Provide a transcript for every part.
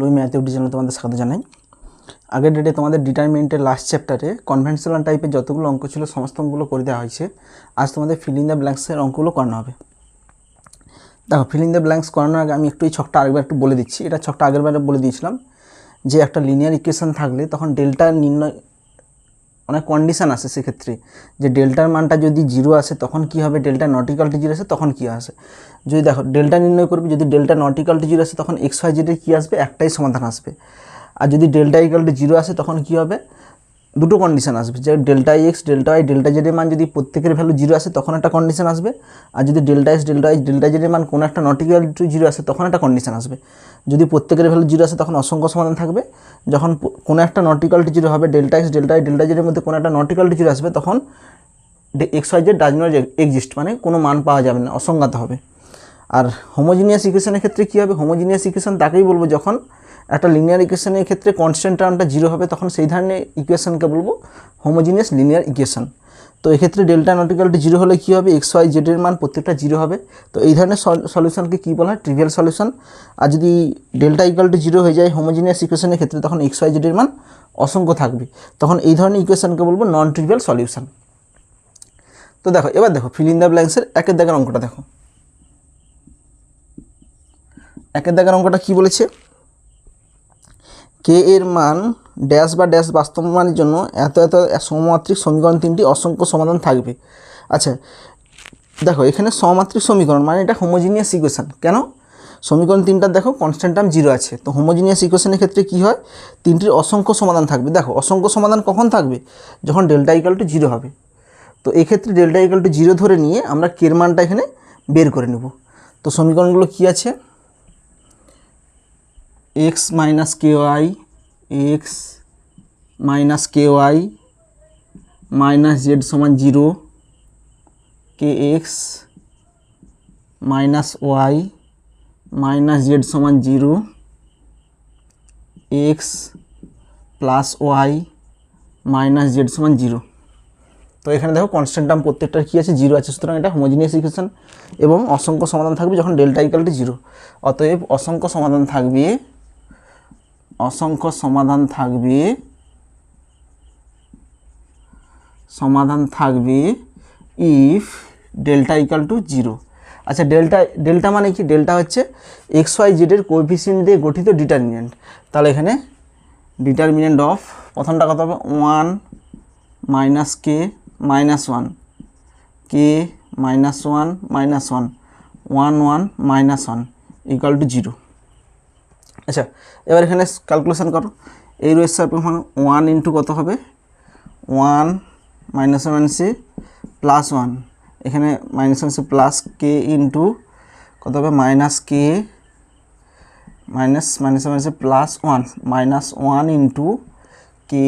Luis math YouTube চ্যানেলে তোমাদের স্বাগত জানাই। আগের ডেটে তোমাদের ডিটারমিনেন্টের লাস্ট চ্যাপ্টারে কনভেনশনাল টাইপের যতগুলো অঙ্ক ছিল সমস্ত অঙ্কগুলো করে দেওয়া হয়েছে। আজ তোমাদের ফিল ইন দ্য ব্ল্যাঙ্কসের অঙ্কগুলো করানো হবে। দেখো, ফিল ইন দ্য ব্ল্যাঙ্কস করানোর আগে আমি এই ছকটা আরেকবার একটু বলে দিচ্ছি। এটা ছকটা আগেরবারে বলে দিয়েছিলাম যে একটা লিনিয়ার ইকুয়েশন থাকলে তখন ডেল্টা নির্ণয় অনেক কন্ডিশান আসে। সেক্ষেত্রে যে ডেল্টার মানটা যদি জিরো আসে তখন কী হবে, delta not equal to zero আসে তখন কী আসে। যদি দেখো ডেল্টা নির্ণয় করবে, যদি delta not equal to zero আসে তখন এক্স ওয়াই জেডের কী আসবে, একটাই সমাধান আসবে। আর যদি ডেল্টা ইকুয়াল টু জিরো আসে তখন কী হবে, দুটো কন্ডিশন আসবে। যে delta X delta Y delta জেডের মান যদি প্রত্যেকের ভ্যালু জিরো আসে তখন একটা কন্ডিশন আসবে। আর যদি delta X delta Y delta জেডের মান কোনো একটা নট ইকুয়াল টু জিরো আসে তখন একটা কন্ডিশন আসবে। যদি প্রত্যেকের ভ্যালু জিরো আসে তখন অসংখ্য সমাধান থাকবে। যখন কোনো একটা নট ইকুয়াল টু জিরো হবে, delta X delta Y delta জেডের মধ্যে কোনো একটা নট ইকুয়াল টু জিরো আসবে তখন X Y Z does not exist, মানে কোনো মান পাওয়া যাবে না, অসংজ্ঞাত হবে। আর হোমোজিনিয়াস ইকুয়েশনের ক্ষেত্রে কী হবে, হোমোজিনিয়াস ইকুয়েশন তাকেই বলবো যখন একটা লিনিয়ার ইকুয়েশনের ক্ষেত্রে কনস্ট্যান্ট টার্মটা জিরো হবে তখন সেই ধরনের ইকুয়েশনকে বলবো হোমোজিনিয়াস লিনিয়ার ইকুয়েশন। তো এক্ষেত্রে delta not equal to zero হলে কী হবে, এক্স ওয়াই জেডের মান প্রত্যেকটা জিরো হবে। তো এই ধরনের সলিউশনকে কী বলা হয়, ট্রিভিয়াল সলিউশন। আর যদি ডেল্টা ইকুয়াল টু জিরো হয়ে যায় হোমোজিনিয়াস ইকুয়েশনের ক্ষেত্রে তখন এক্স ওয়াই জেডের মান অসংখ্য থাকবে, তখন এই ধরনের ইকুয়েশনকে বলবো নন ট্রিভিয়াল সলিউশন। তো দেখো, এবার দেখো ফিল ইন দ্য ব্ল্যাঙ্কসের একের দাগের অঙ্কটা দেখো। একের দাগের অঙ্কটা কী বলেছে, কে এর মান ড্যাশ বা ড্যাশ বাস্তব মানের জন্য এত এত সমমাত্রিক সমীকরণ তিনটি অসংখ্য সমাধান থাকবে। আচ্ছা দেখো, এখানে সমমাত্রিক সমীকরণ মানে এটা হোমোজিনিয়াস ইকুয়েশন। কেন, সমীকরণ তিনটার দেখো কনস্ট্যান্ট টার্ম জিরো আছে। তো হোমোজিনিয়াস ইকুয়েশনের ক্ষেত্রে কী হয়, তিনটির অসংখ্য সমাধান থাকবে। দেখো অসংখ্য সমাধান কখন থাকবে, যখন ডেল্টা ইকুয়াল টু জিরো হবে। তো এক্ষেত্রে ডেল্টা ইকুয়াল টু জিরো ধরে নিয়ে আমরা কের মানটা এখানে বের করে নেব। তো সমীকরণগুলো কী আছে, X minus K Y X minus K Y minus Z সমান zero, K X minus Y minus Z সমান zero, X plus Y minus Z সমান জিরো। তো এখানে দেখো কনস্ট্যান্ট টার্ম প্রত্যেকটার কী আছে, জিরো আছে। সুতরাং এটা হোমোজিনিয়াস ইকুয়েশন এবং অসংখ্য সমাধান থাকবে যখন ডেল্টা ইকুয়াল টু জিরো। অতএব অসংখ্য সমাধান থাকবে if delta equal to zero. আচ্ছা ডেল্টা মানে কি, ডেল্টা হচ্ছে এক্স ওয়াই জেডের কোএফিসিয়েন্ট দিয়ে গঠিত ডিটারমিনেন্ট। তাহলে এখানে ডিটারমিনেন্ট অফ প্রথমটা কত হবে, one minus K minus one, K minus one minus one, one one minus one equal to zero. আচ্ছা এবার এখানে ক্যালকুলেশন করো, এই রয়েছে ওয়ান ইন্টু কত হবে, ওয়ান মাইনাস ওয়ান সে প্লাস ওয়ান, এখানে মাইনাস ওয়ান সে প্লাস কে ইন্টু কত হবে, মাইনাস কে মাইনাস ওয়ান সে plus one, minus one into K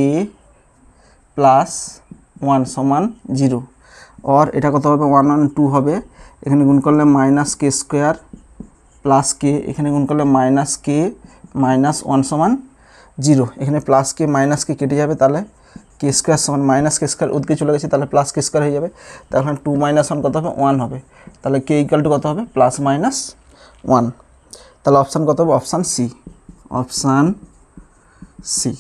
plus one সমান জিরো। और এটা কত হবে, ওয়ান ওয়ান টু হবে, এখানে গুণ করলে মাইনাস কে স্কোয়ার প্লাস কে, এখানে গুণ করলে মাইনাস কে মাইনাস ওয়ান সমান জিরো। এখানে প্লাস কে মাইনাস কে কেটে যাবে, তাহলে কে স্কোয়ার সমান মাইনাস কে স্কোয়ার উদ্কে চলে গেছে, তাহলে প্লাস কে স্কোয়ার হয়ে যাবে। তাহলে টু মাইনাস ওয়ান কত হবে, ওয়ান হবে। তাহলে কে ইকুয়াল টু কত হবে, প্লাস মাইনাস ওয়ান। তাহলে অপশান কত হবে, option C, option C.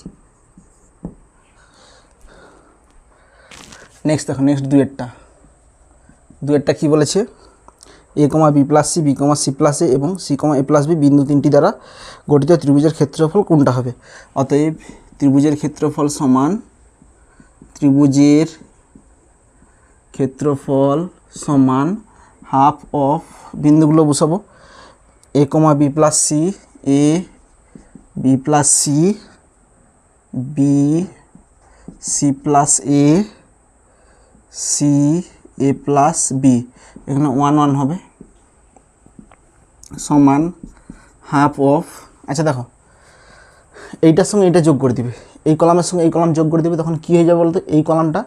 Next দেখো, নেক্সট দুয়েরটা কী বলেছে, A comma B plus C, B comma C plus A এবং C comma A plus B বিন্দু তিনটি দ্বারা গঠিত ত্রিভুজের ক্ষেত্রফল কোনটা হবে। অতএব ত্রিভুজের ক্ষেত্রফল সমান হাফ অফ, বিন্দুগুলো বসাবো, A comma B plus C, A B plus C, B C plus A, C A plus B, এখানে ওয়ান ওয়ান হবে, সমান হাফ অফ। আচ্ছা দেখো, এইটার সঙ্গে এইটা যোগ করে দিবে, এই কলামের সঙ্গে এই কলাম যোগ করে দেবে, তখন কী হয়ে যাবে বলতো, এই কলামটা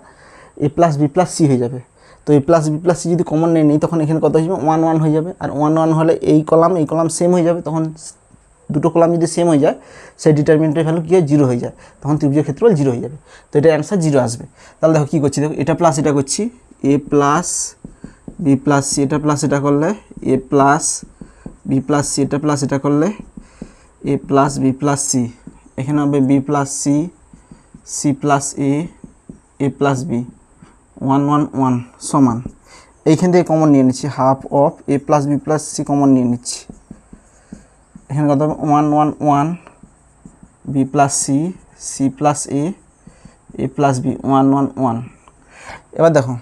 এ প্লাস বি প্লাস সি হয়ে যাবে। তো এ প্লাস বি প্লাস সি যদি কমন নেই তখন এখানে কত হয়ে যাবে, ওয়ান ওয়ান হয়ে যাবে। আর ওয়ান ওয়ান হলে এই কলাম সেম হয়ে যাবে, তখন দুটো কলাম যদি সেম হয়ে যায় সেই ডিটারমিনেন্টের ভ্যালু কী হয়, জিরো হয়ে যায়, তখন ত্রিভুজের ক্ষেত্রফল জিরো হয়ে যাবে। তো এটা অ্যান্সার জিরো আসবে। তাহলে দেখো কী করছি, দেখো এটা প্লাস এটা করছি, A plus B plus C, এটা প্লাস এটা করলে A plus B plus C, এটা প্লাস এটা করলে A plus B plus C, এখানে হবে B plus C, C plus A plus B, 1 1 1 সমান, এইখান থেকে কমন নিয়ে নিচ্ছি half of A plus B plus C common নিয়ে নিচ্ছি, এখানে কত হবে 1 1 1 B plus C, C plus A plus B, 1 1 1। এবার দেখো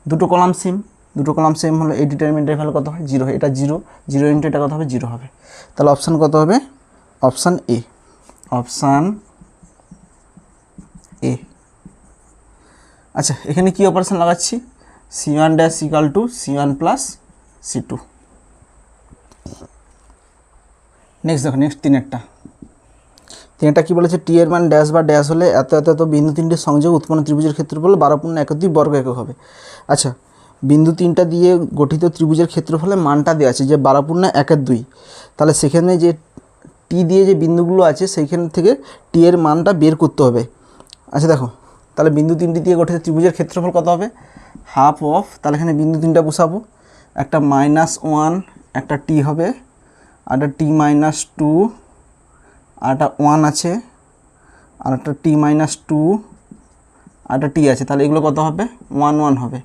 দুটো কলাম সেম হলে এই ডিটারমিনেন্টের ভ্যালু কত হয় 0 হয়, এটা 0 0 ইন্টু এটা কত হবে 0 হবে, তাহলে অপশান কত হবে অপশান এ, অপশান এ। আচ্ছা এখানে কি অপারেশন লাগাচ্ছি, c1 dash equal to c1 plus c2। Next দেখো নেক্সট তিনেরটা কি বলেছে, টি এর মান ড্যাশ বা ড্যাশ হলে এত এত এত বিন্দু তিনটির সংযোগ উৎপন্ন ত্রিভুজের ক্ষেত্রফল 12.12 বর্গ একক হবে। আচ্ছা বিন্দু তিনটা দিয়ে গঠিত ত্রিভুজের ক্ষেত্রফলে মানটা দেওয়া আছে যে 12.12, তাহলে সেখানে যে টি দিয়ে যে বিন্দুগুলো আছে সেইখান থেকে টি এর মানটা বের করতে হবে। আচ্ছা দেখো তাহলে বিন্দু তিনটি দিয়ে গঠিত ত্রিভুজের ক্ষেত্রফল কত হবে, হাফ অফ, তাহলে এখানে বিন্দু তিনটা বসাবো, একটা -1 একটা টি হবে, আর একটা t-2, আর একটা 1 আছে, আর একটা t-2, আর একটা টি আছে, তাহলে এগুলো কত হবে 1 1 হবে।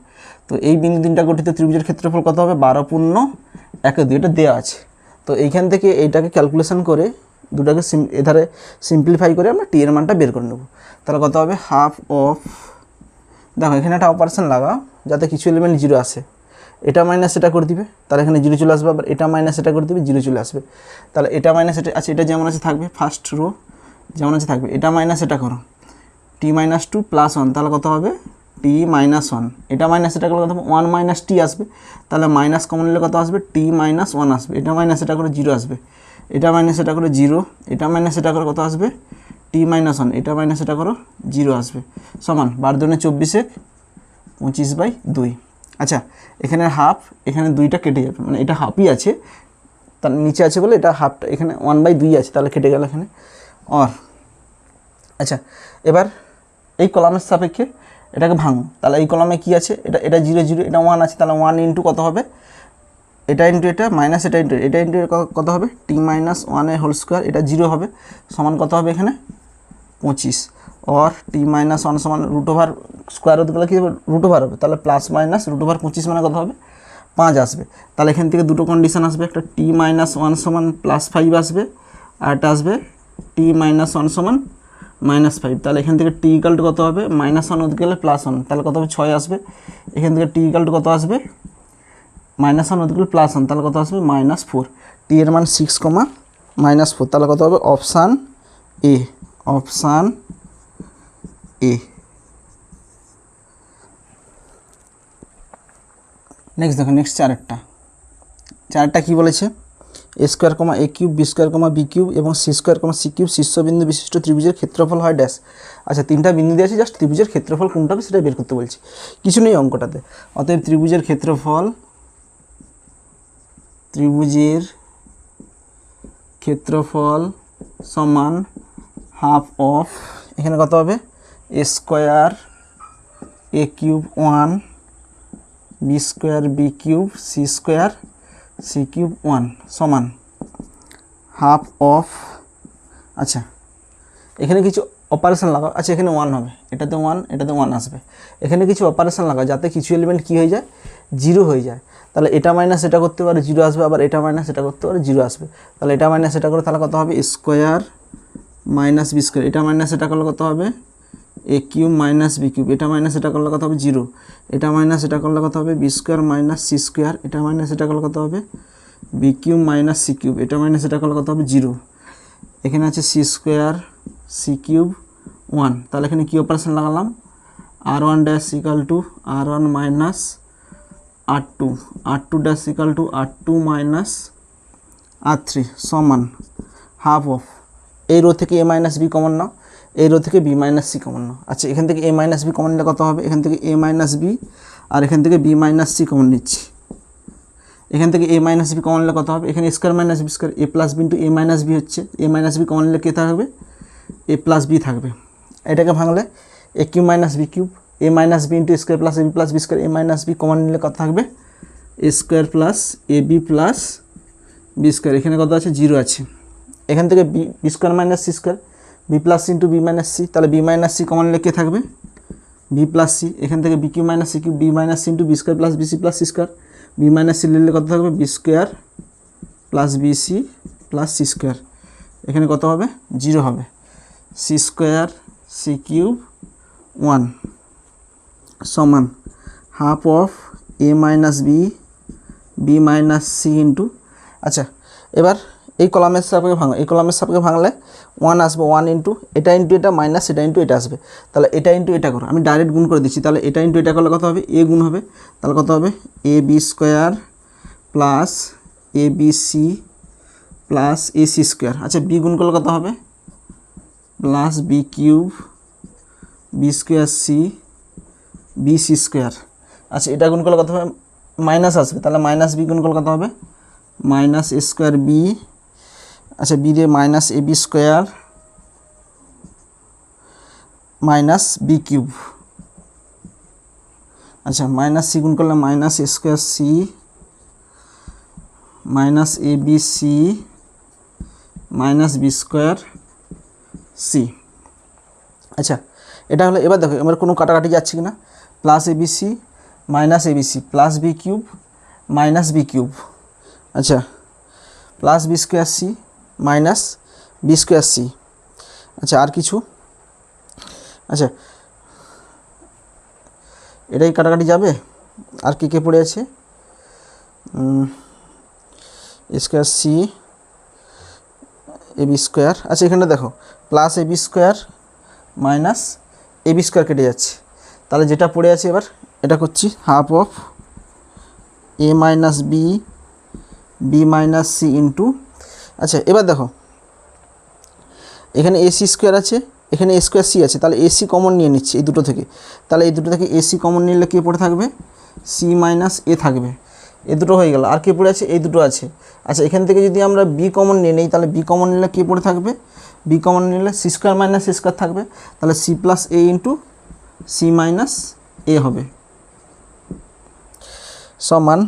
তো এই বিন্দু তিনটা গঠিত ত্রিভুজের ক্ষেত্রফল কত হবে 12.12, এটা দেওয়া আছে। তো এইখান থেকে এইটাকে ক্যালকুলেশন করে দুটাকে এধারে সিম্পলিফাই করে আমরা টি এর মানটা বের করে নেব। তাহলে কত হবে হাফ অফ, দেখো এখানে একটা অপারেশন লাগাও যাতে কিছু এলিমেন্ট 0 আসে, এটা মাইনাস এটা করে দিবে, তাহলে এখানে 0 চলে আসবে, আবার এটা মাইনাস এটা করে দিবে 0 চলে আসবে, তাহলে এটা মাইনাস এটা আছে, এটা যেমন আছে থাকবে, ফার্স্ট রো যেমন আছে থাকবে, এটা মাইনাস এটা করো t-2 প্লাস 1, তাহলে কত হবে t-1, এটা মাইনাস এটা করলে কত হবে 1 মাইনাস টি আসবে, তাহলে মাইনাস কমন নিলে কত আসবে t-1 আসবে, এটা মাইনাস এটা করে 0 আসবে, এটা মাইনাস এটা করে 0, এটা মাইনাস এটা করে কত আসবে t-1, এটা মাইনাস এটা করো 0 আসবে, সমান 12 দুগুণে 24 25/2। আচ্ছা এখানে হাফ, এখানে 2টা কেটে যাবে, মানে এটা হাফই আছে, তার নিচে আছে বলে এটা হাফটা, এখানে 1/2 আছে, তাহলে কেটে গেল এখানে অর। আচ্ছা এবার এই কলামের সাপেক্ষে এটাকে ভাঙো, তাহলে এই কলামে কি আছে, এটা 0 0, এটা 1 আছে, তাহলে 1 ইন্টু কত হবে, এটা ইন্টু এটা মাইনাস এটা ইন্টু কত হবে t-1 এর হোল স্কোয়ার, এটা 0 হবে, সমান কত হবে এখানে 25, और t-1 সমান রুট ওভার স্কোয়ার হতে গেলে কী হবে রুট ওভার হবে, তাহলে প্লাস মাইনাস রুট ওভার 25 মানে কত হবে 5 আসবে। তাহলে এখান থেকে দুটো কন্ডিশন আসবে, একটা t-1 সমান +5 আসবে, আর একটা আসবে t-1 সমান -5, তাহলে এখান থেকে t ইকাল টু কত হবে -1 হতে গেলে +1, তাহলে কত হবে 6 আসবে, এখান থেকে t ইকাল টু কত আসবে -1 হতে গেলে +1, তাহলে কত আসবে -4, t এর মান 6, -4, তাহলে কত হবে option A, option A. Next দেখো নেক্সট চারেরটা কী বলেছে, a square a cube b square b cube এবং c স্কোয়ার c কিউব শীর্ষবিন্দু বিশিষ্ট ত্রিভুজের ক্ষেত্রফল হয় ড্যাশ। আচ্ছা তিনটা বিন্দু দিয়ে আছে, জাস্ট ত্রিভুজের ক্ষেত্রফল কোনটা হবে সেটা বের করতে বলছি, কিছু নেই অঙ্কটাতে। অতএব ত্রিভুজের ক্ষেত্রফল সমান হাফ অফ, এখানে কত হবে a square a cube 1 b square b cube c square c cube 1 সমান হাফ অফ। আচ্ছা এখানে কিছু অপারেশন লাগাও, আচ্ছা এখানে 1 হবে, এটাতে 1 আসবে, এখানে কিছু অপারেশন লাগাও যাতে কিছু এলিমেন্ট কী হয়ে যায় 0 হয়ে যায়, তাহলে এটা মাইনাস এটা করতে পারে 0 আসবে, আবার এটা মাইনাস এটা করতে পারে 0 আসবে, তাহলে এটা মাইনাস এটা করে তাহলে কত হবে স্কোয়ার মাইনাস বি স্কোয়ার, এটা মাইনাস এটা করলে কত হবে এ কিউব মাইনাস বি কিউব, এটা মাইনাস এটা করলে কত হবে 0, এটা মাইনাস এটা করলে কত হবে B square minus C square, এটা মাইনাস এটা করলে কত হবে B cube minus C cube, এটা মাইনাস এটা করলে কত হবে 0, এখানে আছে সি স্কোয়ার সি কিউব 1, তাহলে এখানে কী অপারেশন লাগালাম r1 dash equal to r1 minus r2 dash equal to r2 minus r3 সমান হাফ অফ, এই রো থেকে a মাইনাস বি কমন নাও, এই রো থেকে b মাইনাস সি কমন নাও। আচ্ছা এখান থেকে a মাইনাস বি কমন নিলে কত হবে, এখান থেকে a মাইনাস বি আর এখান থেকে b মাইনাস সি কমন নিচ্ছি, এখান থেকে a মাইনাস বি কমন নিলে কত হবে, এখানে square minus B square a plus B into a minus B হচ্ছে, a মাইনাস বি কমন নিলে কে থাকবে a প্লাস বি থাকবে, এটাকে ভাঙলে a cube minus B cube a minus B into square plus a B plus B square, a minus B common নিলে কত থাকবে a square plus A B plus B square, এখানে কত আছে 0 আছে, এখান থেকে B square minus C square, B plus C into B minus C, তাহলে বি মাইনাস সি কমন নিলে কে থাকবে বি প্লাস সি, এখান থেকে B cube minus C Q, B minus C into B square plus BC plus C square, B minus C নিলে কত থাকবে B square plus BC plus C square, এখানে কত হবে 0 হবে, সি স্কোয়ার সি কিউব 1 সমান half of A minus B minus C into, আচ্ছা এবার এই কলামের সাপেক্ষে ভাঙো, এই কলামের সাপেক্ষে ভাঙলে 1 আসবে, 1 ইন্টু এটা ইন্টু এটা মাইনাস এটা ইন্টু এটা আসবে, তাহলে এটা ইন্টু এটা করো, আমি ডাইরেক্ট গুণ করে দিচ্ছি, তাহলে এটা ইন্টু এটা করলে কত হবে এ গুণ হবে, তাহলে কত হবে A B square plus A B C plus A C square, আচ্ছা বি গুণ করলে কত হবে plus B cube B square C B C square, আচ্ছা এটা গুণ করলে কত হবে মাইনাস আসবে, তাহলে মাইনাস বি গুণ করলে কত হবে মাইনাস এ স্কোয়ার বি, আচ্ছা বি দিয়ে minus A B square minus B cube, আচ্ছা মাইনাস সি গুণ করলে minus A square C minus A B C minus B square C, আচ্ছা এটা হলো, এবার দেখো এবার কোনো কাটাকাটি যাচ্ছে কি না, plus A B C minus A B C plus B cube minus B cube, আচ্ছা plus B square C minus B square C, আচ্ছা আর কিছু, আচ্ছা এটাই কাটাকাটি যাবে, আর কে পড়ে আছে square C A B square, আচ্ছা এখানে দেখো plus A B square minus A B square কেটে যাচ্ছে, তাহলে যেটা পড়ে আছে এবার এটা করছি half of A minus B minus C into, আচ্ছা এবার দেখো এখানে এ সি স্কোয়ার আছে, এখানে এ স্কোয়ার সি আছে, তাহলে এসি কমন নিয়ে নিচ্ছি এই দুটো থেকে, তাহলে এই দুটো থেকে এসি কমন নিলে কে পড়ে থাকবে সি মাইনাস এ থাকবে, এ দুটো হয়ে গেল, আর কে পড়ে আছে এই দুটো আছে, আচ্ছা এখান থেকে যদি আমরা বি কমন নিয়ে নিই, তাহলে বি কমন নিলে কে পড়ে থাকবে বি কমন নিলে C square minus C square থাকবে, তাহলে C plus A into C minus A হবে সমান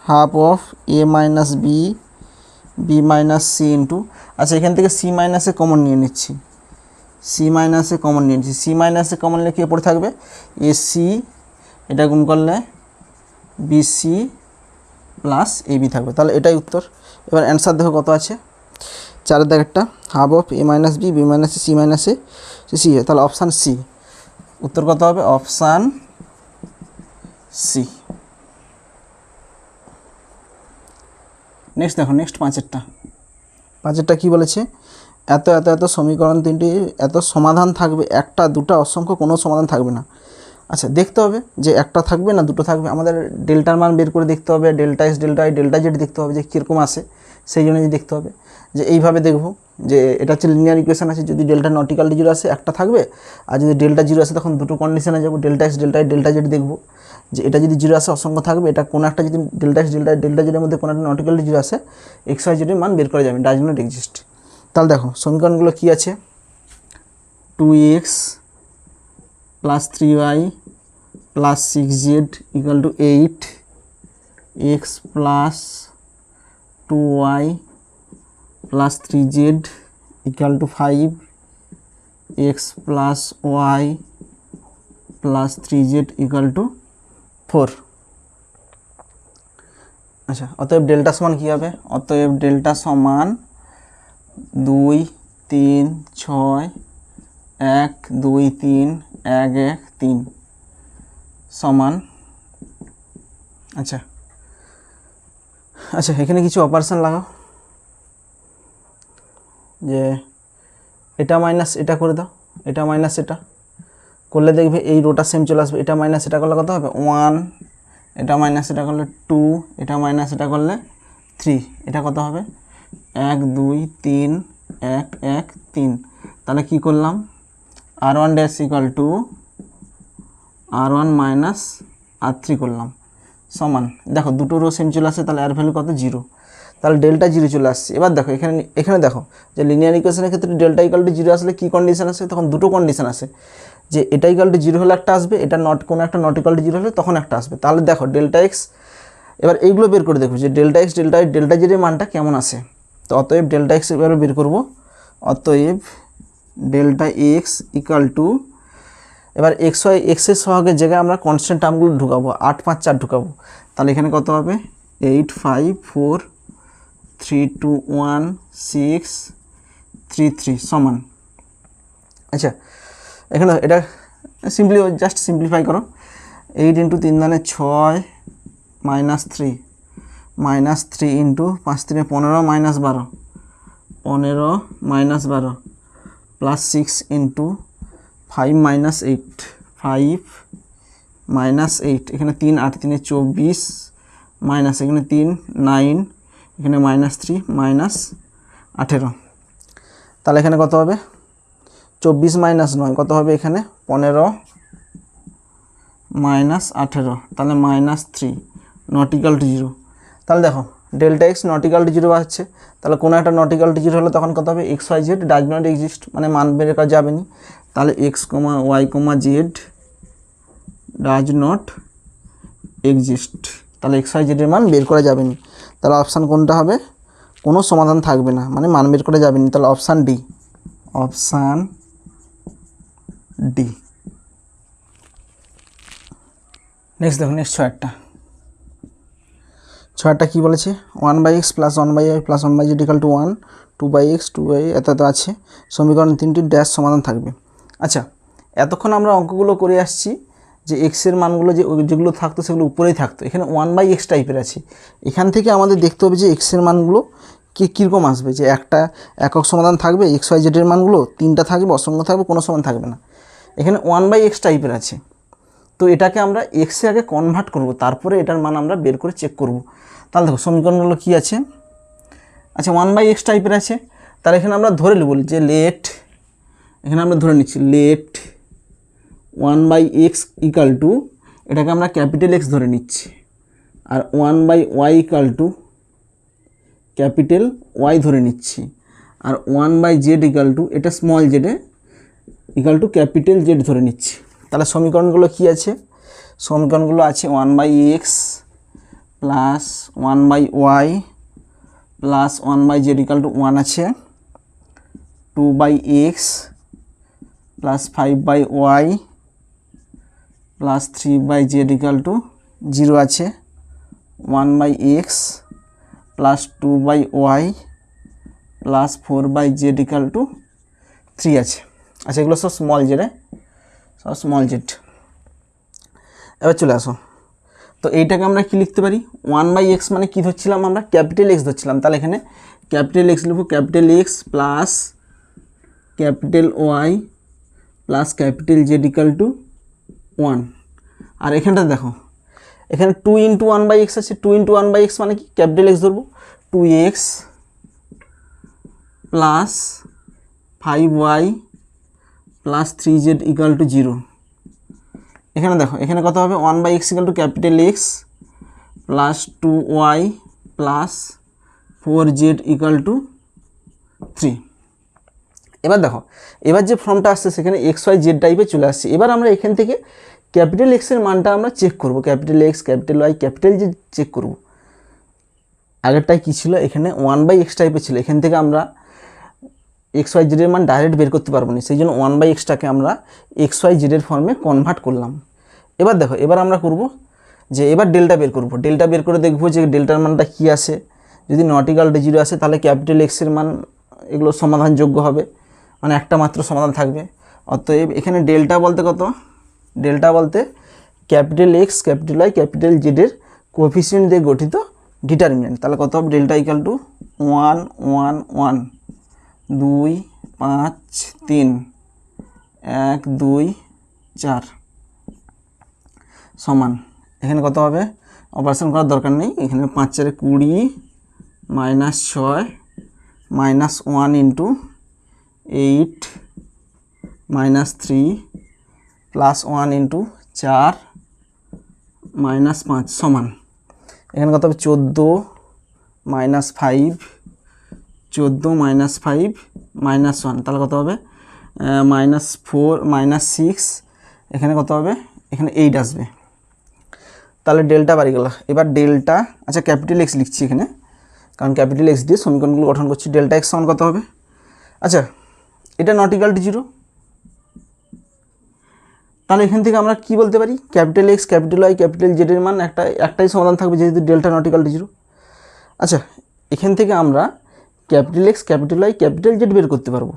half of A minus B minus C into, আচ্ছা এখান থেকে সি মাইনাসে কমন নিয়ে নিচ্ছি, সি মাইনাসে কমন নিয়ে নিচ্ছি, সি মাইনাসে কমন নিলে কে পড়ে থাকবে এ সি, এটা গুণ করলে বিসি প্লাস এ বি থাকবে, তাহলে এটাই উত্তর। এবার অ্যান্সার দেখো কত আছে, 4 দাগেরটা half of A minus B minus C minus A C, তাহলে অপশান সি, উত্তর কত হবে অপশান সি। নেক্সট দেখো, নেক্সট পাঁচেরটা কী বলেছে, এত এত এত সমীকরণ তিনটি এত সমাধান থাকবে, একটা দুটা অসংখ্য কোনো সমাধান থাকবে না, আচ্ছা দেখতে হবে যে একটা থাকবে না দুটো থাকবে, আমাদের ডেল্টার মান বের করে দেখতে হবে, delta X delta Y delta Z দেখতে হবে যে কীরকম আসে, সেই জন্য দেখতে হবে যে এইভাবে দেখব যে এটা হচ্ছে লিনিয়ার ইকুয়েশন আছে, যদি ডেল্টা নট ইকুয়াল টু 0 আসে একটা থাকবে, আর যদি ডেল্টা 0 আসে তখন দুটো কন্ডিশনে যাব, delta X delta Y delta Z দেখবো যে এটা যদি 0 আসে অসংখ্য থাকবে, এটা কোনো একটা যদি delta X delta Y delta জেডের মধ্যে কোনো একটা নট ইকুয়াল টু 0 আসে, এক্স ওয়াই জেডের মান বের করা যাবে, ডাজ নট এক্সিস্ট। তাহলে দেখো সমীকরণগুলো কী আছে, 2x plus 3y plus 6z equal to 8, x plus 2y plus 3z equal to 5, x plus y plus 3z equal to 4। আচ্ছা অতএব ডেল্টা সমান কী হবে, অতএব ডেল্টা সমান 2 3 6 1 2 3 1 1 3 সমান, আচ্ছা আচ্ছা এখানে কিছু অপারেশন লাগাও, যে এটা মাইনাস এটা করে দাও, এটা মাইনাস এটা করলে দেখবে এই রোটা সেম চলে আসবে, এটা মাইনাস এটা করলে কত হবে 1, এটা মাইনাস এটা করলে 2, এটা মাইনাস এটা করলে 3, এটা কত হবে 1 2 3 1 1 3, তাহলে কি করলাম r1 dash equal to r1 minus r3 করলাম সমান, দেখো দুটো রো সেম চলে আসে, তাহলে আর ভ্যালু কত 0, তাহলে ডেল্টা 0 চলে আসছে। এবার দেখো এখানে দেখো যে লিনিয়ার ইকুয়েশনের ক্ষেত্রে ডেল্টা ইকুয়াল টু 0 আসলে কী কন্ডিশন আসে, তখন দুটো কন্ডিশন আসে, যে এটা ইকুয়াল টু 0 হলে একটা আসবে, এটা কোনো একটা নট ইকুয়াল টু 0 হলে তখন একটা আসবে। তাহলে দেখো ডেল্টা এক্স, এবার এইগুলো বের করে দেখো যে delta X delta Y delta জেডের মানটা কেমন আসে, তো অতএব ডেল্টা এক্স এবারে বের করব। অতএব ডেল্টা এক্স ইকাল টু, এবার এক্স ওয়াই এক্সের সহগের জায়গায় আমরা কনস্ট্যান্ট টার্মগুলো ঢুকাবো, 8 5 4 ঢুকাবো। তাহলে এখানে কত হবে 8 5 4 3 2 1 6 3 3 সমান। আচ্ছা এখানে এটা জাস্ট সিম্পলিফাই করো। 8 ইন্টু 3 দানে 6 -3 -3 ইন্টু 5 3 15 -12 15 -12 প্লাস 6 ইন্টু 5 -8 5 -8 এখানে 3 8 3 24 মাইনাস এখানে 3 9 এখানে -3 -18। তাহলে এখানে কত হবে 24 -9 কত হবে এখানে 15 -18, তাহলে -3 নট ইকাল টু 0। তাহলে দেখো delta x not equal to 0 আসছে, তাহলে কোনো একটা নট ইকাল টু 0 হলে তখন কত হবে X Y Z does not exist, মানে মান বের করা যাবে না। তাহলে X comma Y comma Z does not exist, তাহলে এক্স ওয়াই জেডের মান বের করা যাবে না। তাহলে অপশান কোনটা হবে, কোনো সমাধান থাকবে না, মানে মান বের করা যাবে না। তাহলে option D, option D. Next দেখো, নেক্সট ছয়টা কী বলেছে 1/x plus 1/y plus 1/z equal to 1, 2/x 2y এত আছে। সমীকরণ 3টি ড্যাশ সমাধান থাকবে। আচ্ছা এতক্ষণ আমরা অঙ্কগুলো করে আসছি যে এক্সের মানগুলো যেগুলো থাকতো সেগুলো উপরেই থাকতো, এখানে 1/x টাইপের আছে। এখান থেকে আমাদের দেখতে হবে যে এক্সের মানগুলো কীরকম আসবে, যে একটা একক সমাধান থাকবে এক্স ওয়াই জেডের মানগুলো, 3টা থাকবে অসংখ্য থাকবে, কোনো সমান থাকবে না। এখানে 1/x টাইপের আছে, তো এটাকে আমরা এক্সে আগে কনভার্ট করব, তারপরে এটার মান আমরা বের করে চেক করব। তাহলে দেখো সমীকরণগুলো কী আছে। আচ্ছা 1/x টাইপের আছে, তাহলে এখানে আমরা ধরে নেব যে লেট, এখানে আমরা ধরে নিচ্ছি লেট 1/x ইকাল টু, এটাকে আমরা ক্যাপিটাল এক্স ধরে নিচ্ছি, আর 1/y equal to capital Y ধরে নিচ্ছি, আর 1/z ইকাল টু এটা স্মল জেডে ইকাল টু ক্যাপিটাল জেড ধরে নিচ্ছি। তাহলে সমীকরণগুলো কী আছে, সমীকরণগুলো আছে 1/x plus 1/y plus 1/z equal to 1 আছে, 2/x plus 5/y plus 3/z equal to 0 আছে, 1/x plus 2/y plus 4/z equal to 3 আছে। আচ্ছা এগুলো সব স্মল জেডে, সব স্মল জেড। এবার চলে আসো, তো এইটাকে আমরা কি লিখতে পারি 1/x মানে কি ধরছিলাম আমরা, ক্যাপিটাল এক্স ধরছিলাম। তাহলে এখানে ক্যাপিটাল এক্স লিখবো, capital X plus capital Y plus capital Z equal to 1। আর এখানটা দেখো এখানে 2 ইন্টু 1/x আছে, 2 ইন্টু 1/x মানে কি ক্যাপিটাল এক্স ধরবো, 2x plus 5y plus 3z equal to 0। এখানে দেখো এখানে কত হবে 1/x equal to capital X plus 2y plus 4z equal to 3। এবার দেখো এবার যে ফর্মটা আসছে সেখানে এক্স ওয়াই জেড টাইপে চলে আসছে। এবার আমরা এখান থেকে ক্যাপিটাল এক্সের মানটা আমরা চেক করব, capital X capital Y capital Z check করব। আগেরটাই কী ছিল, এখানে 1/x টাইপের ছিল, এখান থেকে আমরা এক্স ওয়াই জেডের মান ডাইরেক্ট বের করতে পারবো না, সেই জন্য 1/xটাকে আমরা এক্স ওয়াই জেডের ফর্মে কনভার্ট করলাম। এবার দেখো এবার আমরা করব যে এবার ডেল্টা বের করব, ডেল্টা বের করে দেখব যে ডেল্টার মানটা কী আসে। যদি নট ইকাল টু 0 আসে তাহলে ক্যাপিটাল এক্সের মান এগুলো সমাধানযোগ্য হবে, মানে একটা মাত্র সমাধান থাকবে। অতএব এখানে ডেল্টা বলতে কত, ডেল্টা বলতে capital X capital Y capital জেডের কোএফিসিয়েন্ট দিয়ে গঠিত ডিটারমিনেন্ট। তাহলে কত হবে ডেল্টা ইকাল টু 1 1 1 2 5 3 1 2 4 সমান। এখানে কত হবে, অপারেশন করার দরকার নেই, এখানে 5 4 20 -6 -1 ইন্টু 8 -3 প্লাস 1 ইন্টু 4 -5 সমান। এখানে কত হবে 14 -5 14 -5 -1, তাহলে কত হবে -4 -6, এখানে কত হবে, এখানে 8 আসবে। তাহলে ডেল্টা বাড়ি গেল। এবার ডেল্টা, আচ্ছা ক্যাপিটাল এক্স লিখছি এখানে, কারণ ক্যাপিটাল এক্স দিয়ে সমীকরণগুলো গঠন করছি। ডেল্টা এক্স সমান কত হবে? আচ্ছা, এটা নট ইকাল টু 0, তাহলে এখান থেকে আমরা কি বলতে পারি? Capital X, capital Y, capital জেডের মান একটাই সমাধান থাকবে, যেহেতু ডেল্টা নট ইকাল টু 0। আচ্ছা, এখান থেকে আমরা capital X, capital Y, capital Z বের করতে পারবো,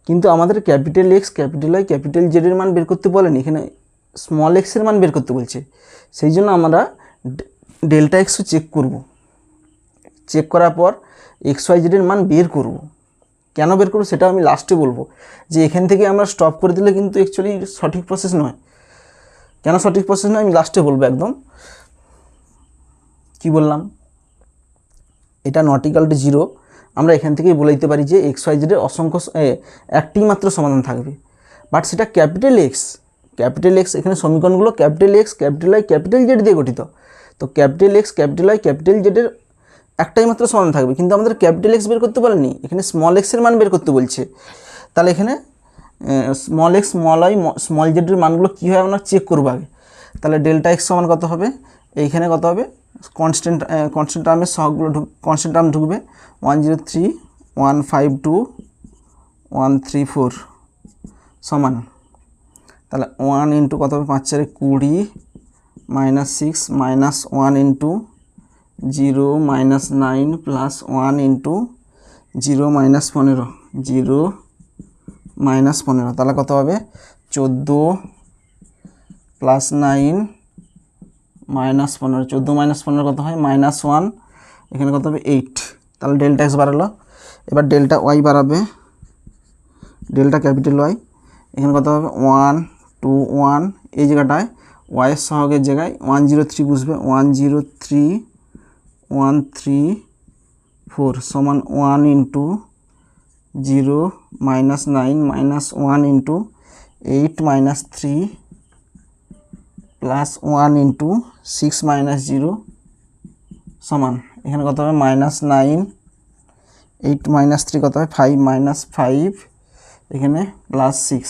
কিন্তু আমাদের capital X, capital Y, capital জেডের মান বের করতে বলেনি, এখানে স্মল এক্সের মান বের করতে বলছে। সেই জন্য আমরা ডেল্টা এক্সও চেক করব, চেক করার পর এক্স ওয়াই জেডের মান বের করব। কেন বের করবো সেটা আমি লাস্টে বলবো, যে এখান থেকে আমরা স্টপ করে দিলে কিন্তু অ্যাকচুয়ালি সঠিক প্রসেস নয়। কেন সঠিক প্রসেস নয় আমি লাস্টে বলবো একদম। কি বললাম? এটা নট ইকাল টু 0, আমরা এখান থেকেই বলে দিতে পারি যে এক্স ওয়াই জেডের অসংখ্য একটি মাত্র সমাধান থাকবে, বাট সেটা ক্যাপিটাল এক্স। ক্যাপিটাল এক্স, এখানে সমীকরণগুলো capital X, capital Y, capital Z দিয়ে গঠিত। তো capital X, capital Y, capital জেডের একটাই মাত্র সমাধান থাকবে, কিন্তু আমাদের ক্যাপিটাল এক্স বের করতে বলেনি, এখানে স্মল এক্সের মান বের করতে বলছে। তাহলে এখানে small X, small Y, small জেডের মানগুলো কী হয় আমরা চেক করবো আগে। তাহলে ডেল্টা এক্স সমান কত হবে? এইখানে কত হবে? কনস্ট্যান্ট টার্মের সহগগুলো কনস্ট্যান্ট টার্ম ঢুকবে, 103, 152, 134 সমান, তাহলে 1 ইন্টু কত হবে? 5 4 20 -6 -1 ইন্টু 0 -9 প্লাস 1 ইন্টু 0 -15, 0 -15, তাহলে কত হবে? 14 প্লাস 9 -15, 14 -15 কত হয়? -1, এখানে কত হবে? 8। তাহলে ডেল্টা এক্স বাড়ালো। এবার ডেল্টা ওয়াই বাড়াবে, ডেল্টা ক্যাপিটাল ওয়াই, এখানে কত হবে? 1 2 1, এই জায়গাটায় ওয়াইয়ের সহগের জায়গায় 103 বুঝবে, 103 134 সমান 1 ইন্টু 0 -9 -1 ইন্টু 8 -3 প্লাস 1 ইন্টু 6 -0 সমান, এখানে কত হবে? -9, 8 -3 কত হয়? 5 -5, এখানে +6,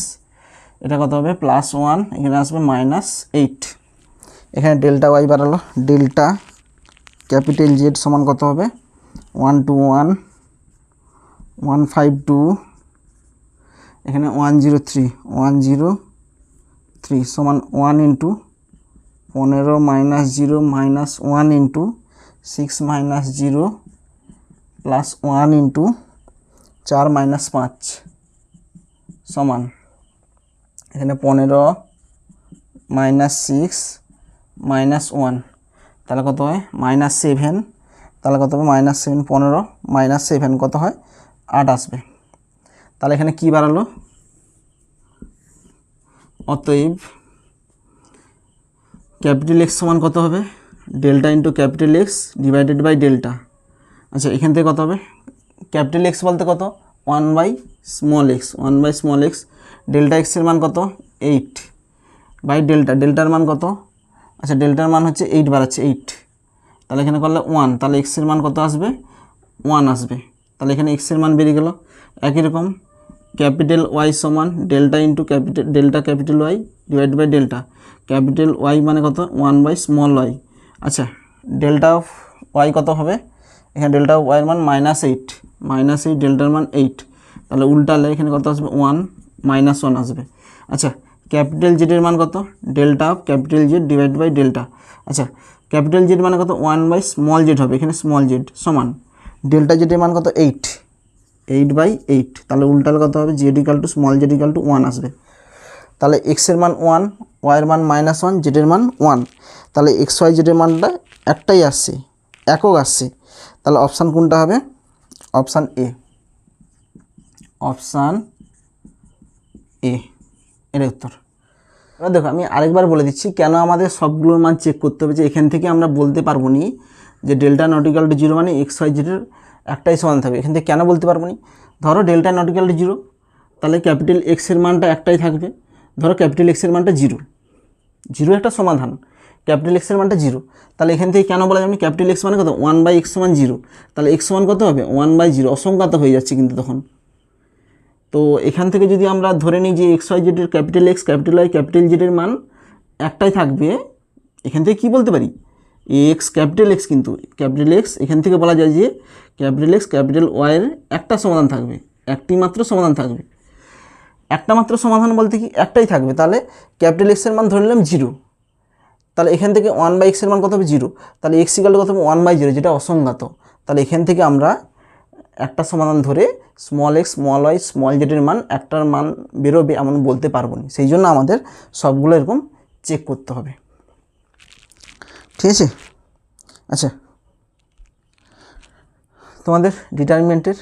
এটা কত হবে? +1, এখানে আসবে -8। এখানে ডেল্টা ওয়াই বাড়ালো, ডেল্টা ক্যাপিটাল জেড সমান কত হবে? 121, 152, এখানে 103 সমান 1 ইন্টু 15 -0 -1 ইন্টু 6 -0 প্লাস 1 ইন্টু 4 -5 সমান, এখানে 15 -6 -1, তাহলে কত হয়? -7, তাহলে কত হবে? -7 15 -7 কত হয়? 8 আসবে। তাহলে এখানে কি বাড়ালো? অতএব ক্যাপিটাল এক্স সমান কত হবে? Delta into capital X divided by delta. আচ্ছা, এখান থেকে কত হবে? ক্যাপিটাল এক্স বলতে কত? 1/small x, ডেল্টা এক্সের মান কত? 8 বাই ডেল্টা, ডেল্টার মান কত? আচ্ছা, ডেল্টার মান হচ্ছে 8 বাড়াচ্ছে 8, তাহলে এখানে করলে 1, তাহলে এক্সের মান কত আসবে? 1 আসবে। তাহলে এখানে এক্সের মান বেরিয়ে গেল। একই রকম ক্যাপিটাল ওয়াই সমান delta into delta capital Y divide by delta. Capital Y মানে কত? 1/small y। আচ্ছা, ডেল্টা অফ ওয়াই কত হবে? এখানে ডেল্টা অফ ওয়াইয়ের মান -8, ডেল্টার মান 8, তাহলে উল্টালে এখানে কত আসবে? 1 -1 আসবে। আচ্ছা, ক্যাপিটাল জেডের মান কত? Delta of capital Z divide by delta. আচ্ছা, ক্যাপিটাল জেড মানে কত? 1/small z হবে, এখানে স্মল জেড সমান ডেল্টা জেডের মান কত? 8/8, তাহলে উল্টালে কত হবে? Z equal to small Z equal to 1 আসবে। তাহলে এক্সের মান 1, ওয়াইয়ের মান -1, জেডের মান 1, তাহলে এক্স ওয়াই জেডের মানটা একটাই আসছে, একক আসছে। তাহলে অপশান কোনটা হবে? অপশান এ, অপশান এ এর উত্তর। এবার দেখো, আমি আরেকবার বলে দিচ্ছি কেন আমাদের সবগুলোর মান চেক করতে হবে। যে এখান থেকে আমরা বলতে পারবো নি যে ডেল্টা নট ইকাল টু 0 মানে এক্স ওয়াই জেডের একটাই সমান থাকবে। এখান থেকে কেন বলতে পারবো নি? ধরো ডেল্টা নট ইকাল টু 0, তাহলে ক্যাপিটাল এক্সের মানটা একটাই থাকবে। ধরো ক্যাপিটাল এক্সের মানটা 0 একটা সমাধান, ক্যাপিটাল এক্সের মানটা 0, তাহলে এখান থেকে কেন বলা যাবে? ক্যাপিটাল এক্স মানে কত? 1/x সমান 0, তাহলে এক্স সমান কত হবে? 1/0, অসংখ্যাত হয়ে যাচ্ছে কিন্তু তখন। তো এখান থেকে যদি আমরা ধরে নিই যে এক্স ওয়াই জেডের capital X, capital Y, capital জেডের মান একটাই থাকবে, এখান থেকে কী বলতে পারি? এক্স ক্যাপিটাল এক্স, কিন্তু ক্যাপিটাল এক্স এখান থেকে বলা যায় যে ক্যাপিটাল এক্স ক্যাপিটাল ওয়াইয়ের একটা সমাধান থাকবে, একটি মাত্র সমাধান থাকবে। একটা মাত্র সমাধান বলতে কি একটাই থাকবে, তাহলে ক্যাপিটাল এক্সের মান ধরে নিলাম 0, তাহলে এখান থেকে 1/x এর মান কত হবে 0, তাহলে x ইকুয়াল টু কত হবে 1/0, যেটা অসংজ্ঞাত। তাহলে এখান থেকে আমরা একটা সমাধান ধরে small X small Y small জেডের মান একটার মান বেরোবে এমন বলতে পারবো না, সেই জন্য আমাদের সবগুলো এরকম চেক করতে হবে। ঠিক আছে, আচ্ছা তোমাদের ডিটারমিনেন্টের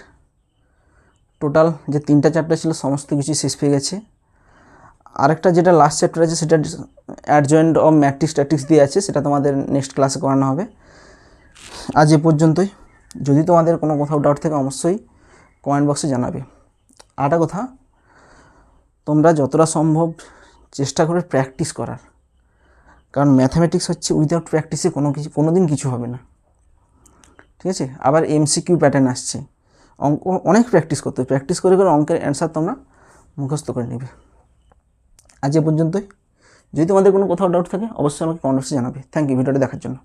টোটাল যে 3টা চ্যাপ্টার ছিল সমস্ত কিছু শেষ হয়ে গেছে। আরেকটা যেটা লাস্ট চ্যাপ্টার আছে সেটা অ্যাডজয়েন্ট অফ ম্যাট্রিক্স স্ট্যাটিক্স দিয়ে আছে, সেটা তোমাদের নেক্সট ক্লাসে করানো হবে। আজ এ পর্যন্তই। যদি তোমাদের কোনো কোথাও ডাউট থাকে অবশ্যই কমেন্ট বক্সে জানাবে। আরেকটা কথা, তোমরা যতটা সম্ভব চেষ্টা করে প্র্যাকটিস করার, কারণ ম্যাথামেটিক্স হচ্ছে উইদাউট প্র্যাকটিসে কোনো দিন কিছু হবে না। ঠিক আছে, আবার এমসিকিউ প্যাটার্ন আসছে, অঙ্ক অনেক প্র্যাকটিস করতে হবে, প্র্যাকটিস করে করে অঙ্কের অ্যান্সার তোমরা মুখস্থ করে নেবে। আজ এ পর্যন্তই। যদি তোমাদের কোনো কোথাও ডাউট থাকে অবশ্যই আমাকে কমেন্ট বক্সে জানাবে। থ্যাংক ইউ ভিডিওটা দেখার জন্য।